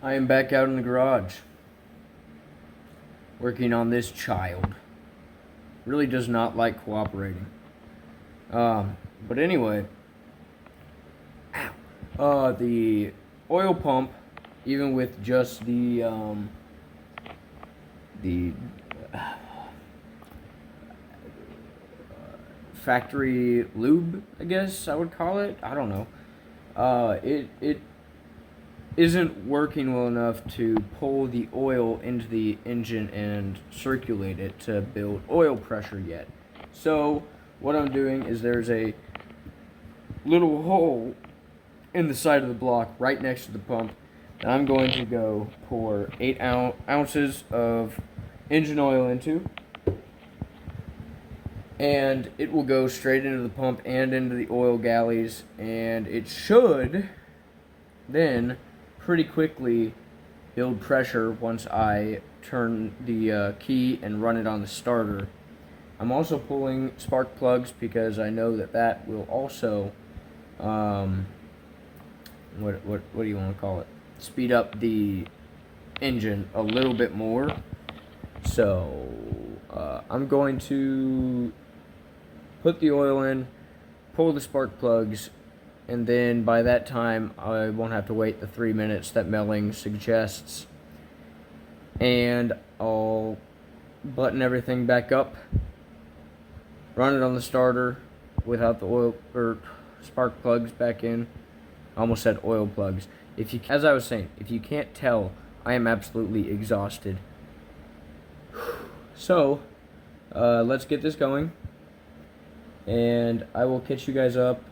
I am back out in the garage working on this child. Really does not like cooperating. But anyway, the oil pump, even with just the factory lube, I guess I would call it. I don't know. It isn't working well enough to pull the oil into the engine and circulate it to build oil pressure yet. So what I'm doing is there's a little hole in the side of the block right next to the pump, and I'm going to go pour 8 ounces of engine oil into, and it will go straight into the pump and into the oil galleys, and it should then pretty quickly build pressure once I turn the key and run it on the starter. I'm also pulling spark plugs because I know that will also what do you want to call it? Speed up the engine a little bit more. So I'm going to put the oil in, pull the spark plugs, and then by that time I won't have to wait the 3 minutes that Melling suggests. And I'll button everything back up, run it on the starter without the oil or spark plugs back in. I almost said oil plugs. As I was saying, if you can't tell, I am absolutely exhausted. So let's get this going, and I will catch you guys up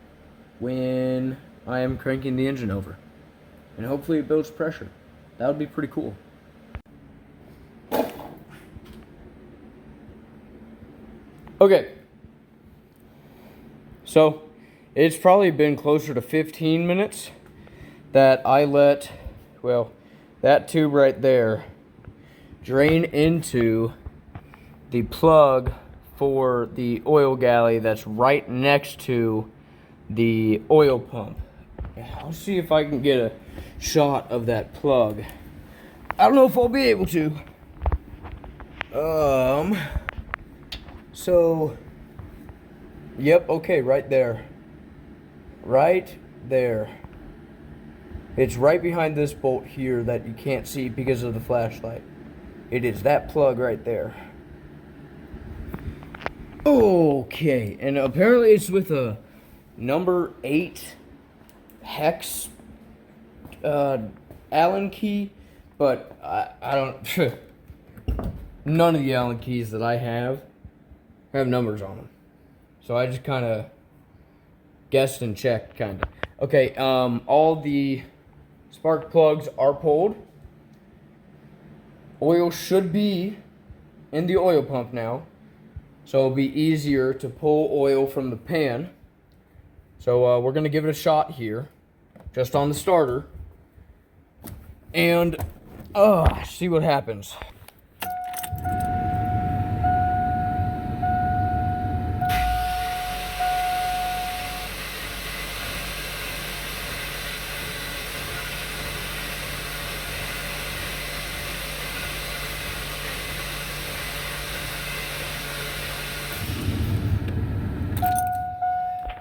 when I am cranking the engine over, and hopefully it builds pressure. That would be pretty cool. Okay, so it's probably been closer to 15 minutes that I let, well, that tube right there drain into the plug for the oil galley that's right next to the oil pump. I'll see if I can get a shot of that plug. I don't know if I'll be able to. So, yep, okay, right there. Right there. It's right behind this bolt here that you can't see because of the flashlight. It is that plug right there. Okay, and apparently it's with a number 8 hex Allen key, but I don't. None of the Allen keys that I have numbers on them, so I just kind of guessed and checked, kind of. Okay, all the spark plugs are pulled. Oil should be in the oil pump now, so it'll be easier to pull oil from the pan. So we're gonna give it a shot here, just on the starter, and see what happens.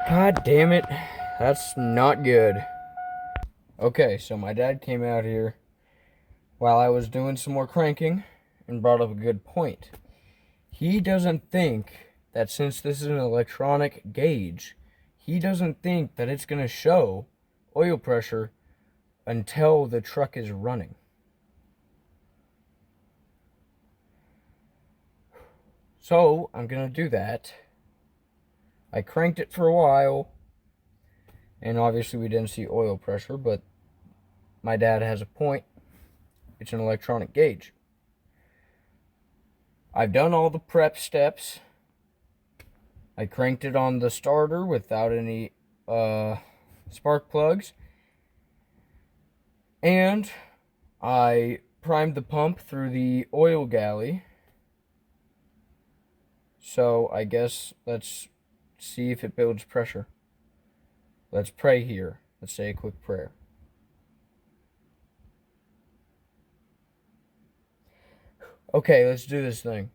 God damn it, that's not good. Okay, so my dad came out here while I was doing some more cranking and brought up a good point. He doesn't think that since this is an electronic gauge, he doesn't think that it's going to show oil pressure until the truck is running. So I'm going to do that. I cranked it for a while, and obviously we didn't see oil pressure, but my dad has a point. It's an electronic gauge. I've done all the prep steps. I cranked it on the starter without any spark plugs, and I primed the pump through the oil galley. So I guess let's see if it builds pressure. Let's pray here. Let's say a quick prayer. Okay, let's do this thing.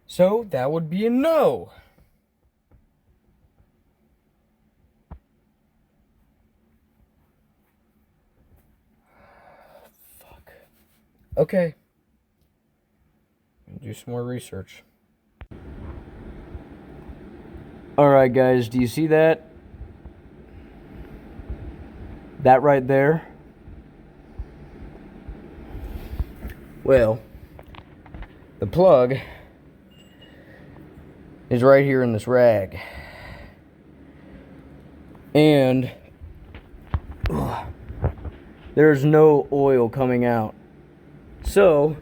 So that would be a no. Fuck. Okay. Do some more research. Alright guys, do you see that? That right there? Well, the plug is right here in this rag. And there's no oil coming out. So,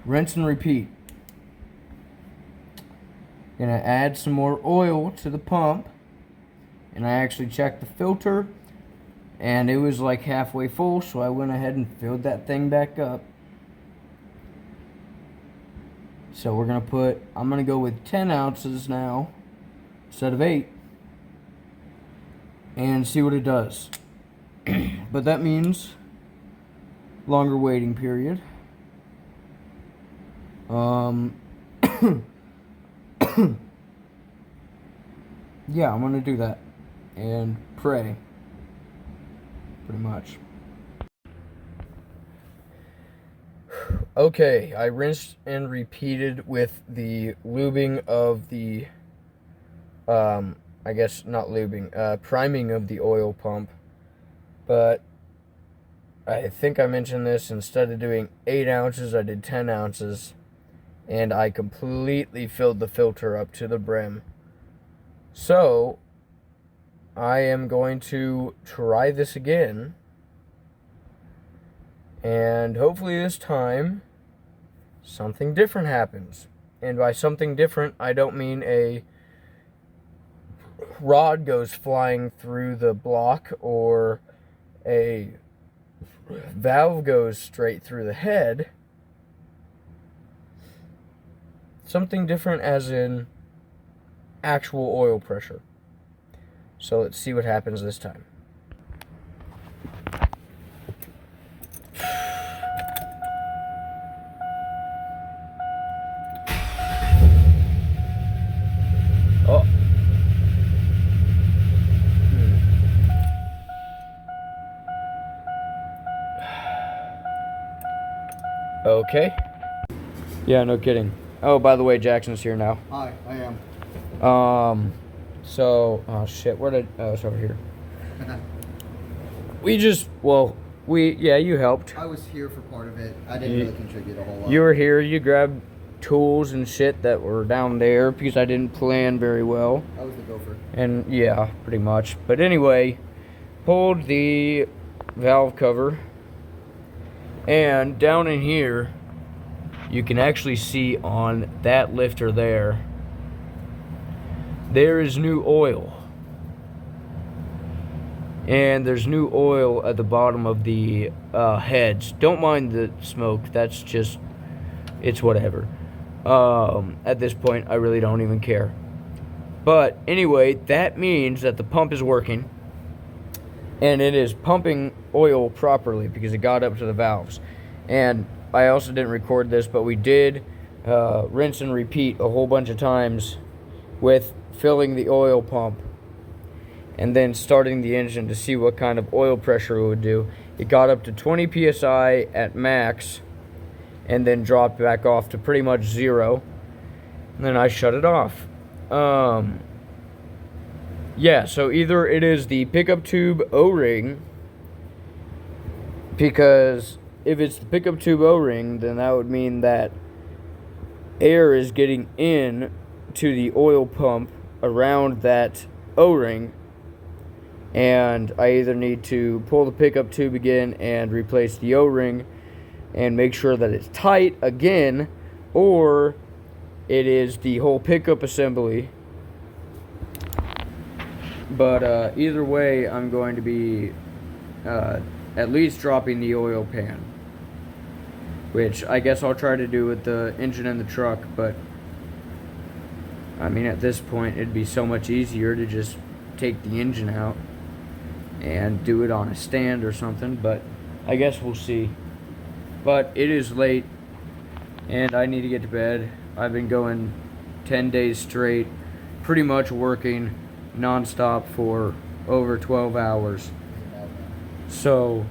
rinse and repeat. Gonna add some more oil to the pump. And I actually checked the filter. And it was like halfway full, so I went ahead and filled that thing back up. So we're gonna I'm gonna go with 10 ounces now, instead of 8. And see what it does. But that means longer waiting period. Yeah, I'm gonna do that and pray, pretty much. Okay, I rinsed and repeated with the lubing of the I guess not lubing, priming of the oil pump. But I think I mentioned this, instead of doing 8 ounces, I did 10 ounces. And I completely filled the filter up to the brim. So, I am going to try this again. And hopefully this time, something different happens. And by something different, I don't mean a rod goes flying through the block or a valve goes straight through the head. Something different as in actual oil pressure. So let's see what happens this time. Oh. Okay. Yeah, no kidding. Oh, by the way, Jackson's here now. Hi, I am. Oh shit, oh, it's over here. Yeah, you helped. I was here for part of it. I didn't really contribute a whole lot. You were here, you grabbed tools and shit that were down there because I didn't plan very well. I was the gopher. And yeah, pretty much. But anyway, pulled the valve cover, and down in here, you can actually see on that lifter there is new oil. And there's new oil at the bottom of the heads. Don't mind the smoke, that's just, it's whatever. At this point, I really don't even care. But anyway, that means that the pump is working. And it is pumping oil properly because it got up to the valves. And I also didn't record this, but we did rinse and repeat a whole bunch of times with filling the oil pump and then starting the engine to see what kind of oil pressure it would do. It got up to 20 psi at max and then dropped back off to pretty much 0. And then I shut it off. Yeah, so either it is the pickup tube O-ring, because if it's the pickup tube O-ring, then that would mean that air is getting in to the oil pump around that O-ring, and I either need to pull the pickup tube again and replace the O-ring and make sure that it's tight again, or it is the whole pickup assembly. But either way, I'm going to be at least dropping the oil pan, which I guess I'll try to do with the engine in the truck. But I mean, at this point it'd be so much easier to just take the engine out and do it on a stand or something, but I guess we'll see. But it is late and I need to get to bed. I've been going 10 days straight, pretty much working non-stop for over 12 hours. So